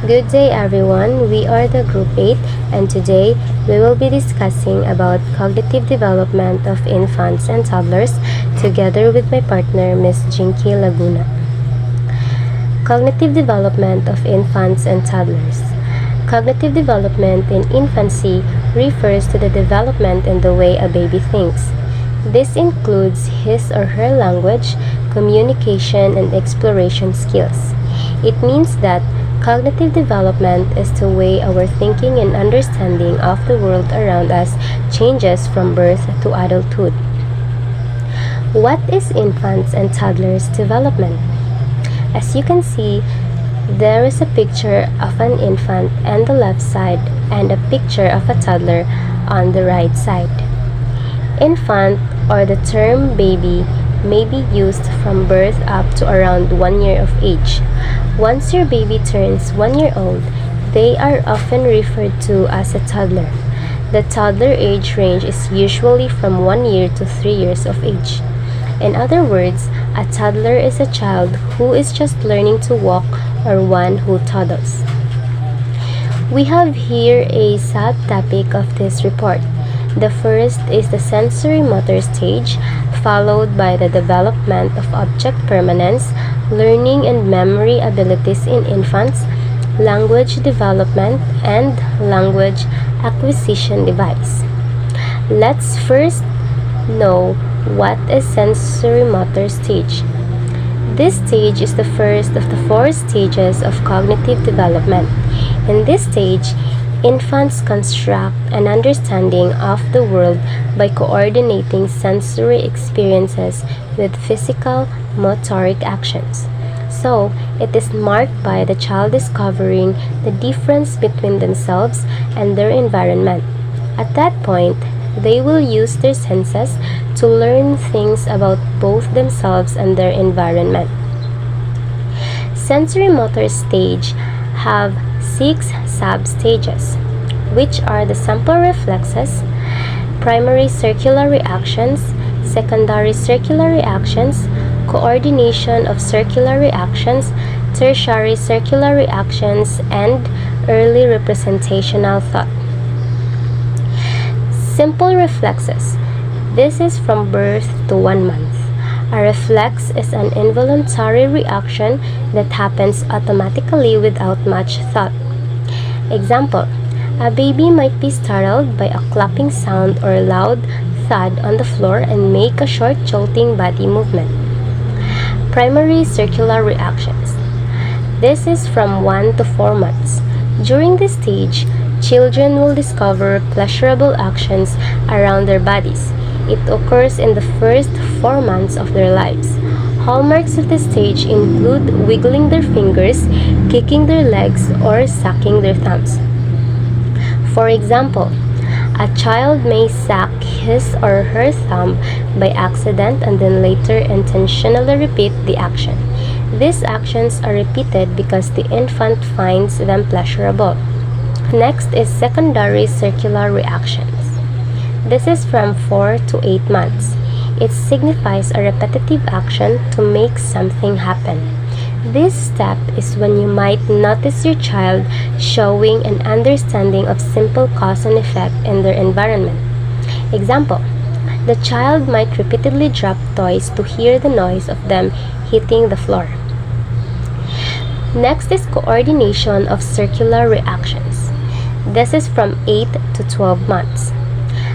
Good day everyone, we are the Group 8 and today we will be discussing about cognitive development of infants and toddlers together with my partner Ms. Jinky Laguna. Cognitive development of infants and toddlers. Cognitive development in infancy refers to the development in the way a baby thinks. This includes his or her language, communication, and exploration skills. It means that cognitive development is the way our thinking and understanding of the world around us changes from birth to adulthood. What is infants and toddlers development? As you can see, there is a picture of an infant on the left side and a picture of a toddler on the right side. Infant, or the term baby, may be used from birth up to around 1 year of age. Once your baby turns 1 year old, they are often referred to as a toddler. The toddler age range is usually from 1 year to 3 years of age. In other words, a toddler is a child who is just learning to walk or one who toddles. We have here a subtopic of this report. The first is the sensory motor stage, followed by the development of object permanence, learning and memory abilities in infants, language development, and language acquisition device. Let's first know what is sensory motor stage. This stage is the first of the 4 stages of cognitive development. In this stage, infants construct an understanding of the world by coordinating sensory experiences with physical, motoric actions. So, it is marked by the child discovering the difference between themselves and their environment. At that point, they will use their senses to learn things about both themselves and their environment. Sensory motor stage have 6 sub-stages, which are the simple reflexes, primary circular reactions, secondary circular reactions, coordination of circular reactions, tertiary circular reactions, and early representational thought. Simple reflexes. This is from birth to 1 month. A reflex is an involuntary reaction that happens automatically without much thought. Example, a baby might be startled by a clapping sound or loud thud on the floor and make a short jolting body movement. Primary circular reactions. This is from 1 to 4 months. During this stage, children will discover pleasurable actions around their bodies. It occurs in the first 4 months of their lives. Hallmarks of this stage include wiggling their fingers, kicking their legs, or sucking their thumbs. For example, a child may suck his or her thumb by accident and then later intentionally repeat the action. These actions are repeated because the infant finds them pleasurable. Next is secondary circular reactions. This is from 4 to 8 months. It signifies a repetitive action to make something happen. This step is when you might notice your child showing an understanding of simple cause and effect in their environment. Example, the child might repeatedly drop toys to hear the noise of them hitting the floor. Next is coordination of circular reactions. This is from 8 to 12 months.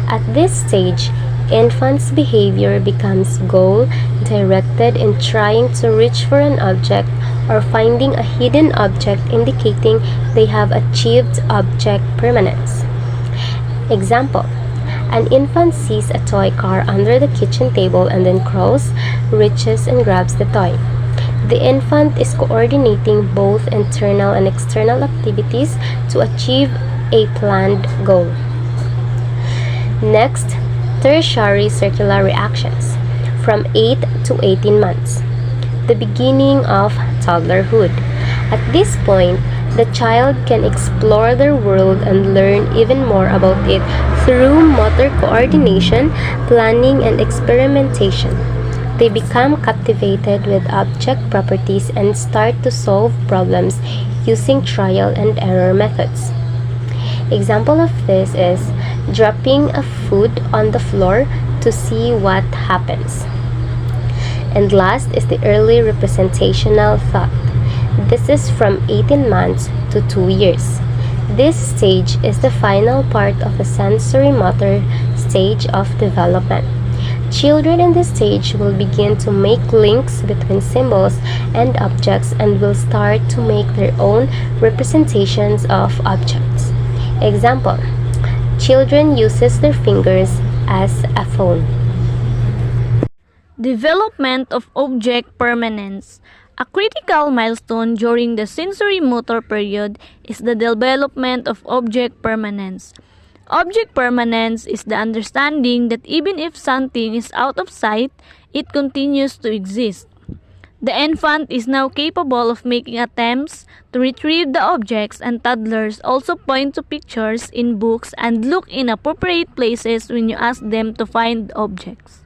At this stage, infants' behavior becomes goal-directed in trying to reach for an object or finding a hidden object, indicating they have achieved object permanence. Example, an infant sees a toy car under the kitchen table and then crawls, reaches, and grabs the toy. The infant is coordinating both internal and external activities to achieve a planned goal. Next, tertiary circular reactions from 8 to 18 months. The beginning of toddlerhood. At this point, the child can explore their world and learn even more about it through motor coordination, planning, and experimentation. They become captivated with object properties and start to solve problems using trial and error methods. Example of this is dropping a food on the floor to see what happens. And last is the early representational thought. This is from 18 months to 2 years. This stage is the final part of the sensory motor stage of development. Children in this stage will begin to make links between symbols and objects and will start to make their own representations of objects. Example: children uses their fingers as a phone. Development of object permanence. A critical milestone during the sensory motor period is the development of object permanence. Object permanence is the understanding that even if something is out of sight, it continues to exist. The infant is now capable of making attempts to retrieve the objects, and toddlers also point to pictures in books and look in appropriate places when you ask them to find objects.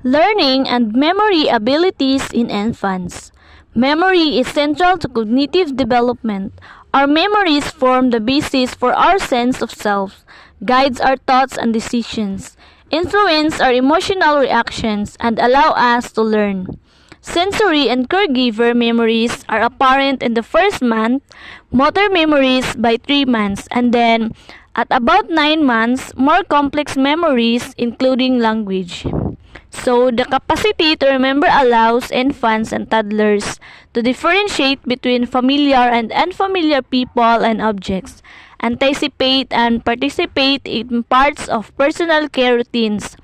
Learning and memory abilities in infants. Memory is central to cognitive development. Our memories form the basis for our sense of self, guides our thoughts and decisions, influence our emotional reactions, and allow us to learn. Sensory and caregiver memories are apparent in the first month, motor memories by 3 months, and then at about 9 months, more complex memories including language. So, the capacity to remember allows infants and toddlers to differentiate between familiar and unfamiliar people and objects, anticipate and participate in parts of personal care routines,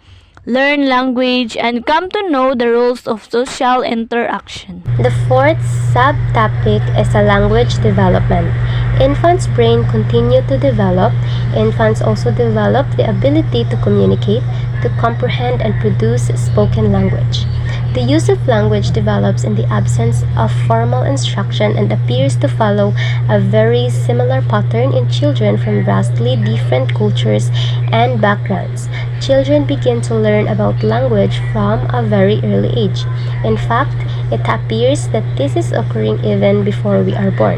learn language, and come to know the rules of social interaction. The fourth subtopic is a language development. Infants' brain continue to develop. Infants also develop the ability to communicate, to comprehend, and produce spoken language. The use of language develops in the absence of formal instruction and appears to follow a very similar pattern in children from vastly different cultures and backgrounds. Children begin to learn about language from a very early age. In fact, it appears that this is occurring even before we are born.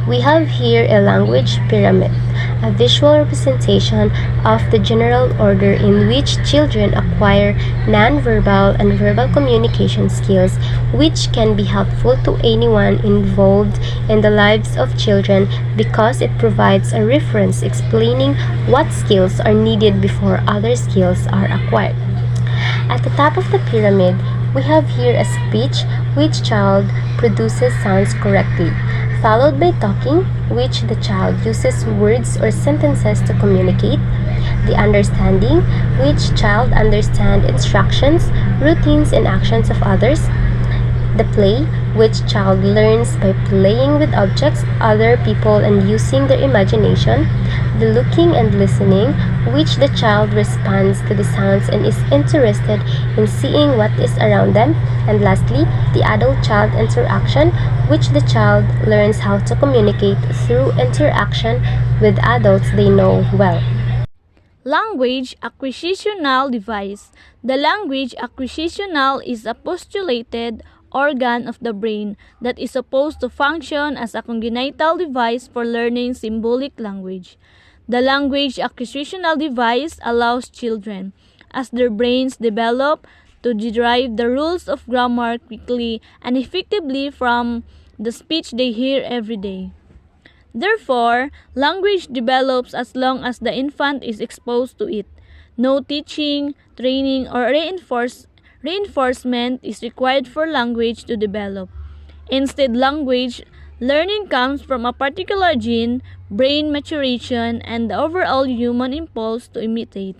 We have here a language pyramid, a visual representation of the general order in which children acquire non-verbal and verbal communication skills, which can be helpful to anyone involved in the lives of children because it provides a reference explaining what skills are needed before other skills are acquired. At the top of the pyramid, we have here a speech which child produces sounds correctly, followed by talking, which the child uses words or sentences to communicate, the understanding, which child understands instructions, routines, and actions of others, the play, which child learns by playing with objects, other people, and using their imagination, the looking and listening, which the child responds to the sounds and is interested in seeing what is around them, and lastly, the adult-child interaction, which the child learns how to communicate through interaction with adults they know well. Language acquisitional device. The language acquisitional is a postulated organ of the brain that is supposed to function as a congenital device for learning symbolic language. The language acquisitional device allows children, as their brains develop, to derive the rules of grammar quickly and effectively from the speech they hear every day. Therefore, language develops as long as the infant is exposed to it. No teaching, training, or reinforcement is required for language to develop. Instead, language learning comes from a particular gene, brain maturation, and the overall human impulse to imitate.